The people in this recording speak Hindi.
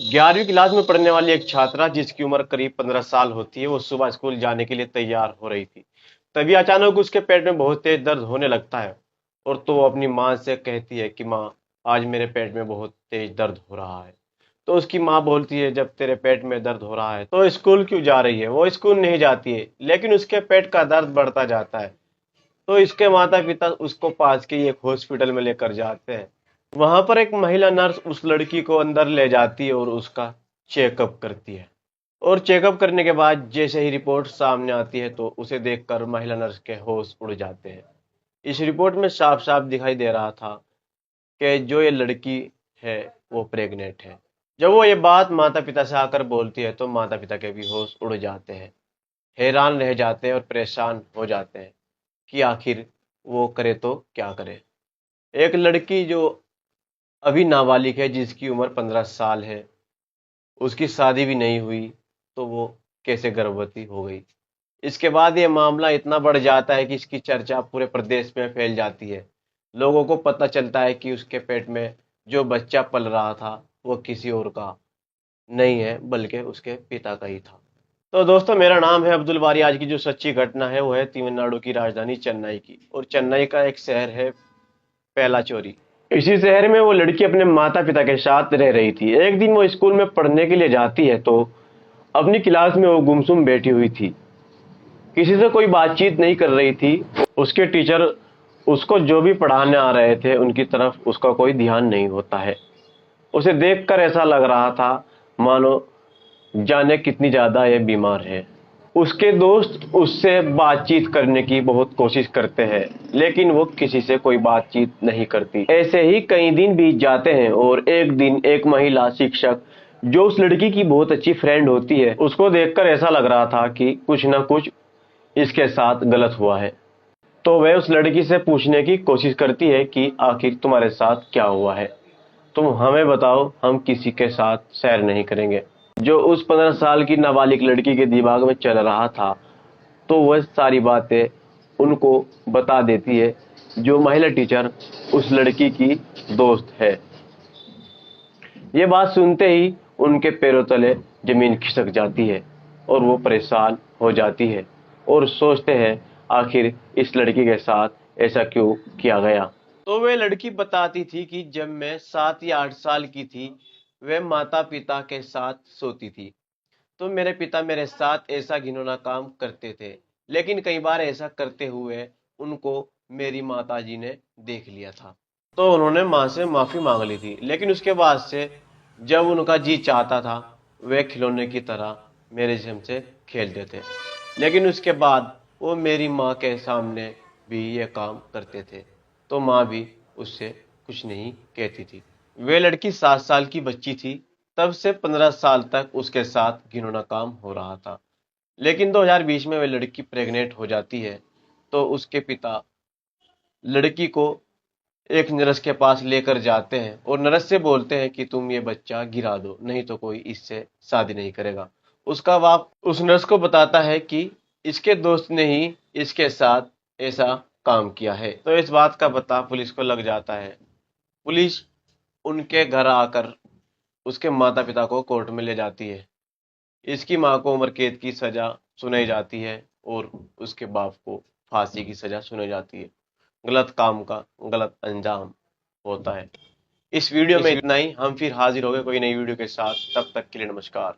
11वीं क्लास में पढ़ने वाली एक छात्रा जिसकी उम्र करीब 15 साल होती है, वो सुबह स्कूल जाने के लिए तैयार हो रही थी। तभी अचानक उसके पेट में बहुत तेज दर्द होने लगता है और तो वो अपनी माँ से कहती है कि माँ, आज मेरे पेट में बहुत तेज दर्द हो रहा है। तो उसकी माँ बोलती है, जब तेरे पेट में दर्द हो रहा है तो स्कूल क्यों जा रही है? वो स्कूल नहीं जाती है, लेकिन उसके पेट का दर्द बढ़ता जाता है। तो इसके माता पिता उसको पास के ही एक हॉस्पिटल में लेकर जाते हैं। वहां पर एक महिला नर्स उस लड़की को अंदर ले जाती है और उसका चेकअप करती है। और चेकअप करने के बाद जैसे ही रिपोर्ट सामने आती है तो उसे देखकर महिला नर्स के होश उड़ जाते हैं। इस रिपोर्ट में साफ साफ दिखाई दे रहा था कि जो ये लड़की है वो प्रेग्नेंट है। जब वो ये बात माता पिता से आकर बोलती है तो माता पिता के भी होश उड़ जाते हैं, हैरान रह जाते हैं और परेशान हो जाते हैं कि आखिर वो करे तो क्या करे। एक लड़की जो अभी नाबालिग है, जिसकी उम्र 15 साल है, उसकी शादी भी नहीं हुई, तो वो कैसे गर्भवती हो गई? इसके बाद ये मामला इतना बढ़ जाता है कि इसकी चर्चा पूरे प्रदेश में फैल जाती है। लोगों को पता चलता है कि उसके पेट में जो बच्चा पल रहा था वो किसी और का नहीं है, बल्कि उसके पिता का ही था। तो दोस्तों, मेरा नाम है अब्दुल बारी। आज की जो सच्ची घटना है वो है तमिलनाडु की राजधानी चेन्नई की, और चेन्नई का एक शहर है पहला चोरी। इसी शहर में वो लड़की अपने माता पिता के साथ रह रही थी। एक दिन वो स्कूल में पढ़ने के लिए जाती है तो अपनी क्लास में वो गुमसुम बैठी हुई थी, किसी से कोई बातचीत नहीं कर रही थी। उसके टीचर उसको जो भी पढ़ाने आ रहे थे उनकी तरफ उसका कोई ध्यान नहीं होता है। उसे देखकर ऐसा लग रहा था मानो जाने कितनी ज्यादा ये बीमार है। उसके दोस्त उससे बातचीत करने की बहुत कोशिश करते हैं, लेकिन वो किसी से कोई बातचीत नहीं करती। ऐसे ही कई दिन बीत जाते हैं और एक दिन एक महिला शिक्षक, जो उस लड़की की बहुत अच्छी फ्रेंड होती है, उसको देखकर ऐसा लग रहा था कि कुछ ना कुछ इसके साथ गलत हुआ है। तो वह उस लड़की से पूछने की कोशिश करती है कि आखिर तुम्हारे साथ क्या हुआ है, तुम हमें बताओ, हम किसी के साथ सैर नहीं करेंगे। जो उस 15 साल की नाबालिग लड़की के दिमाग में चल रहा था, तो वह सारी बातें उनको बता देती है, जो महिला टीचर उस लड़की की दोस्त है। ये बात सुनते ही उनके पैरों तले जमीन खिसक जाती है और वो परेशान हो जाती है और सोचते हैं आखिर इस लड़की के साथ ऐसा क्यों किया गया। तो वे लड़की बताती थी कि जब मैं 7 या 8 साल की थी, वे माता पिता के साथ सोती थी, तो मेरे पिता मेरे साथ ऐसा घिनौना काम करते थे। लेकिन कई बार ऐसा करते हुए उनको मेरी माताजी ने देख लिया था, तो उन्होंने माँ से माफी मांग ली थी। लेकिन उसके बाद से जब उनका जी चाहता था, वे खिलौने की तरह मेरे जिस्म से खेलते थे। लेकिन उसके बाद वो मेरी माँ के सामने भी ये काम करते थे, तो माँ भी उससे कुछ नहीं कहती थी। वे लड़की 7 साल की बच्ची थी, तब से 15 साल तक उसके साथ घिनौना काम हो रहा था। लेकिन 2020 में वे लड़की प्रेग्नेंट हो जाती है, तो उसके पिता लड़की को एक नर्स के पास लेकर जाते हैं और नर्स से बोलते हैं कि तुम ये बच्चा गिरा दो, नहीं तो कोई इससे शादी नहीं करेगा। उसका बाप उस नर्स को बताता है कि इसके दोस्त ने ही इसके साथ ऐसा काम किया है। तो इस बात का पता पुलिस को लग जाता है। पुलिस उनके घर आकर उसके माता पिता को कोर्ट में ले जाती है। इसकी माँ को उम्र कैद की सजा सुनाई जाती है और उसके बाप को फांसी की सजा सुनाई जाती है। गलत काम का गलत अंजाम होता है। इस वीडियो में इतना ही। हम फिर हाजिर हो गए कोई नई वीडियो के साथ। तब तक के लिए नमस्कार।